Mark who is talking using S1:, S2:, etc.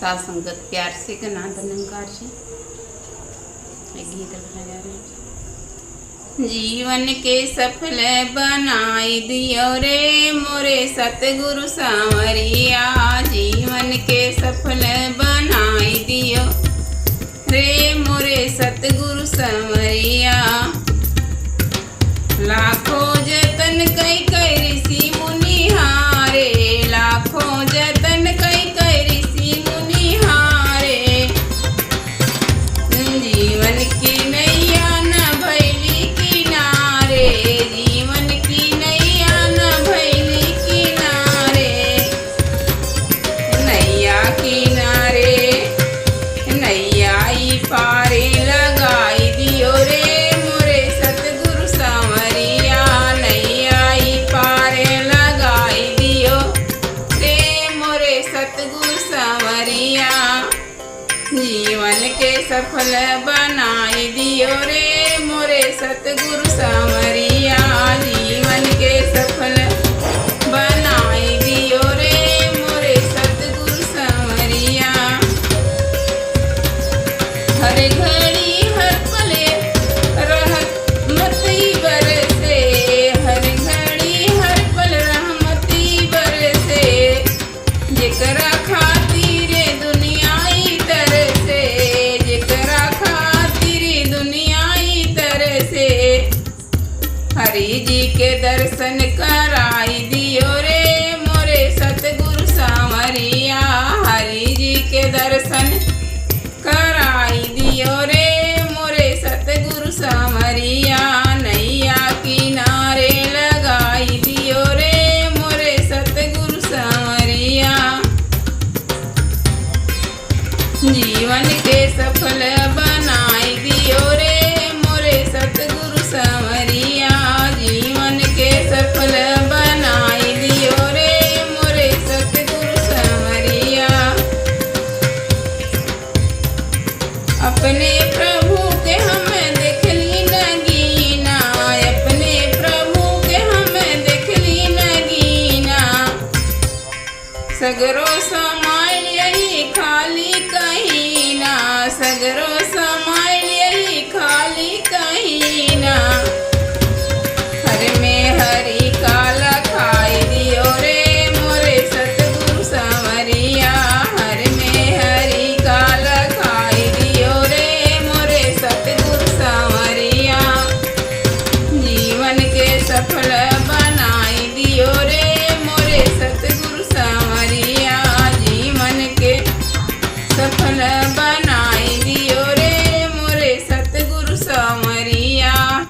S1: साथ संगत प्यार से का नाम धनंकार जी एक गीत रखा जा रहा है। जीवन के सफल बनाई दियो रे मोरे सतगुरु सांवरिया, जीवन के सफल बनाई दियो रे मोरे सतगुरु सांवरिया। लाखों जतन कई कई ऋषि मुनि हारे, लाखों जतन कई कई ऋषि मुनि हारे। जीवन की नैया न भैली किनारे, जीवन की नैया न भैली किनारे। नैया किनारे नैया ई पारे लगाई दियो रे मोरे सतगुरु सांवरिया, नैया ई पारे लगाई दियो रे मोरे सतगुरु सांवरिया। जीवन के सफल बनाई दियो रे मोरे सतगुरु सांवरिया, जीवन के सफल बनाई दियो रे मोरे सतगुरु सांवरिया। हर घड़ी हर पले रहमती बरसे, हर घड़ी हर पल रहमती बरसे। जेकरा खातिर दुनियाई तरसे, जेकरा खातिर दुनियाई तरसे। हरि जी के दर्शन कराई दियो रे मोरे सतगुरु सांवरिया, हरि जी के दर्शन कराई दियो रे मोरे सतगुरु सांवरिया। नैया किनारे लगाई दियो रे मोरे सतगुरु सांवरिया। जीवन के सफल बनाई दियो रे मोरे सतगुरु सांवरिया, जीवन के सफल बनाई दियो रे मोरे सतगुरु सांवरिया। अपने प्रभु के हम देखली नगीना, अपने प्रभु के हम देखली नगीना। सगरो समाय यही खाली कहीं ना, सगरो समाय यही खाली कहीं ना। हर में हरि काला खाई दियो रे मोरे सतगुरु सांवरिया, हर में हरि काला खाई दियो रे मोरे सतगुरु सांवरिया। जीवन के सफल बनाई दियो रे मोरे सतगुरु सांवरिया, जीवन के सफल बनाई दियो